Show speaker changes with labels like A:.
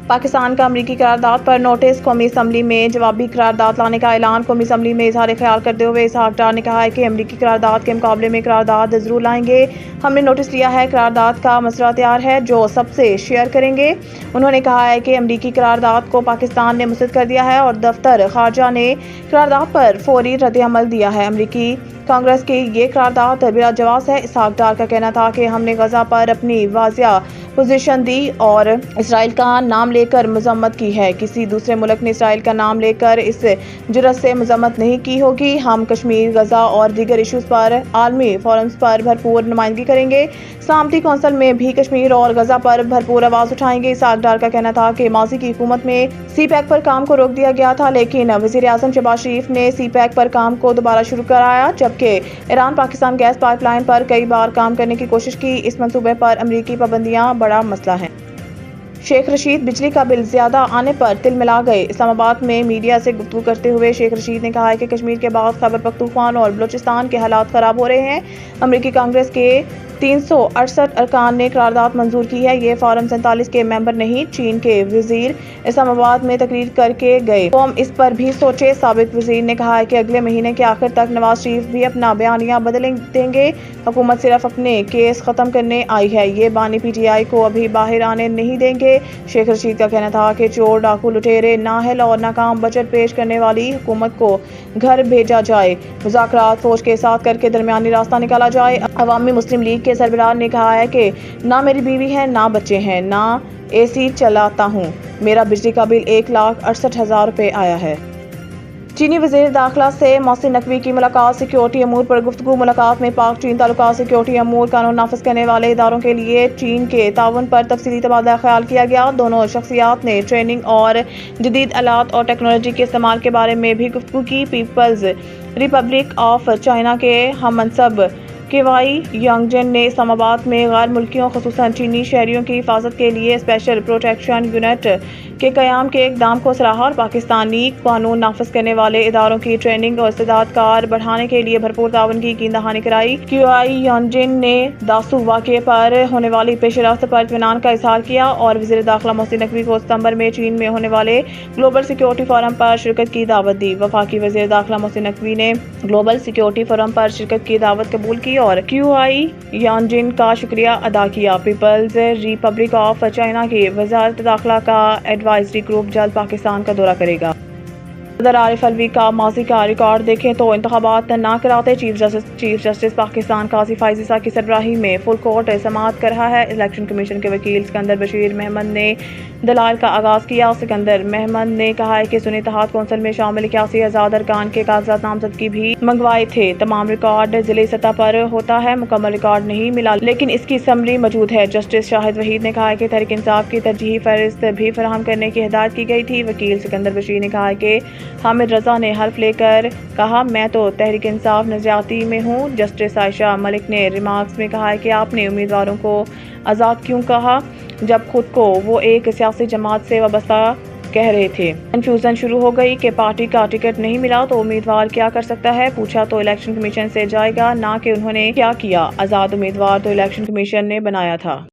A: پاکستان کا امریکی قرارداد پر نوٹس، قومی اسمبلی میں جوابی قرارداد لانے کا اعلان۔ قومی اسمبلی میں اظہار خیال کرتے ہوئے اسحاق ڈار نے کہا ہے کہ امریکی قرارداد کے مقابلے میں قرارداد ضرور لائیں گے۔ ہم نے نوٹس لیا ہے، قرارداد کا مسودہ تیار ہے جو سب سے شیئر کریں گے۔ انہوں نے کہا ہے کہ امریکی قرارداد کو پاکستان نے مسترد کر دیا ہے اور دفتر خارجہ نے قرارداد پر فوری رد عمل دیا ہے۔ امریکی کانگریس کی یہ قرارداد بلا جواز ہے۔ اسحاق ڈار کا کہنا تھا کہ ہم نے غزہ پر اپنی واضح پوزیشن دی اور اسرائیل کا نام لے کر مذمت کی ہے۔ کسی دوسرے ملک نے اسرائیل کا نام لے کر اس جرات سے مذمت نہیں کی ہوگی۔ ہم کشمیر، غزہ اور دیگر ایشوز پر عالمی فورمز پر بھرپور نمائندگی کریں گے۔ سلامتی کونسل میں بھی کشمیر اور غزہ پر بھرپور آواز اٹھائیں گے۔ اسحاق ڈار کا کہنا تھا کہ ماضی کی حکومت میں سی پیک پر کام کو روک دیا گیا تھا، لیکن وزیر اعظم شہباز شریف نے سی پیک پر کام کو دوبارہ شروع کرایا، جبکہ Iran Pakistan gas pipeline پر کئی بار کام کرنے کی کوشش کی۔ اس منصوبے پر امریکی پابندیاں بڑا مسئلہ ہیں۔ شیخ رشید بجلی کا بل زیادہ آنے پر تل ملا گئے۔ اسلام آباد میں میڈیا سے گفتگو کرتے ہوئے شیخ رشید نے کہا کہ کشمیر کے بعد خیبر پختونخوا اور بلوچستان کے حالات خراب ہو رہے ہیں۔ امریکی کانگریس کے 368 ارکان نے قرارداد منظور کی ہے۔ یہ فارم 47 کے ممبر نہیں۔ چین کے وزیر اسلام آباد میں تقریر کر کے گئے، قوم اس پر بھی سوچے۔ سابق وزیر نے کہا کہ اگلے مہینے کے آخر تک نواز شریف بھی اپنا بیانیہ بدل دیں گے۔ حکومت صرف اپنے کیس ختم کرنے آئی ہے، یہ بانی پی ٹی آئی کو ابھی باہر آنے نہیں دیں گے۔ شیخ رشید کا کہنا تھا کہ چور، ڈاکو، لٹیرے، نااہل اور ناکام بجٹ پیش کرنے والی حکومت کو گھر بھیجا جائے، مذاکرات فوج کے ساتھ کر کے درمیانی راستہ نکالا جائے۔ عوامی مسلم لیگ کے سربراہ نے کہا ہے کہ نہ میری بیوی ہے، نہ بچے ہیں، نہ اے سی چلاتا ہوں، میرا بجلی کا بل 1,68,000 روپے آیا ہے۔ چینی وزیر داخلہ سے محسن نقوی کی ملاقات۔ سیکورٹی امور پر گفتگو۔ ملاقات میں پاک چین تعلقات، سیکورٹی امور، قانون نافذ کرنے والے اداروں کے لیے چین کے تعاون پر تفصیلی تبادلہ خیال کیا گیا۔ دونوں شخصیات نے ٹریننگ اور جدید آلات اور ٹیکنالوجی کے استعمال کے بارے میں بھی گفتگو کی۔ پیپلز ریپبلک آف چائنا کے ہم منصب کیوائی یانگجن نے اسلام آباد میں غیر ملکیوں خصوصاً چینی شہریوں کی حفاظت کے لیے اسپیشل پروٹیکشن یونٹ کے قیام کے اقدام کو سراہا اور پاکستانی قانون نافذ کرنے والے اداروں کی ٹریننگ اور استعداد کار بڑھانے کے لیے بھرپور تعاون کی یقین دہانی کرائی۔ کیوائی یانگجن نے داسو واقعے پر ہونے والی پیش رفت پر اطمینان کا اظہار کیا اور وزیر داخلہ محسن نقوی کو ستمبر میں چین میں ہونے والے گلوبل سیکورٹی فورم پر شرکت کی دعوت دی۔ وفاقی وزیر داخلہ محسن نقوی نے گلوبل سیکورٹی فورم پر شرکت کی دعوت قبول کی اور کیوائی یانگجن کا شکریہ ادا کیا۔ پیپلز ریپبلک آف چائنا کی وزارت داخلہ کا ایڈوائزری گروپ جلد پاکستان کا دورہ کرے گا۔ صدر عارف الوی کا ماضی کا ریکارڈ دیکھیں تو انتخابات نہ کراتے۔ چیف جسٹس پاکستان قاضی فائز عیسیٰ کی سربراہی میں فل کورٹ سماعت کر رہا ہے۔ الیکشن کمیشن کے وکیل سکندر بشیر محمد نے دلائل کا آغاز کیا۔ سکندر محمد نے کہا کہ سنی اتحاد کونسل میں شامل 81 آزاد ارکان کے کاغذات نامزدگی بھی منگوائے تھے۔ تمام ریکارڈ ضلعی سطح پر ہوتا ہے، مکمل ریکارڈ نہیں ملا لیکن اس کی سمری موجود ہے۔ جسٹس شاہد وحید نے کہا کہ تحریک انصاف کی ترجیحی فہرست بھی فراہم کرنے کی ہدایت کی گئی تھی۔ وکیل سکندر بشیر نے کہا کہ حامد رضا نے حلف لے کر کہا میں تو تحریک انصاف نظریاتی میں ہوں۔ جسٹس عائشہ ملک نے ریمارکس میں کہا کہ آپ نے امیدواروں کو آزاد کیوں کہا جب خود کو وہ ایک سیاسی جماعت سے وابستہ کہہ رہے تھے۔ کنفیوژن شروع ہو گئی کہ پارٹی کا ٹکٹ نہیں ملا تو امیدوار کیا کر سکتا ہے، پوچھا تو الیکشن کمیشن سے جائے گا، نہ کہ انہوں نے کیا کیا۔ آزاد امیدوار تو الیکشن کمیشن نے بنایا تھا۔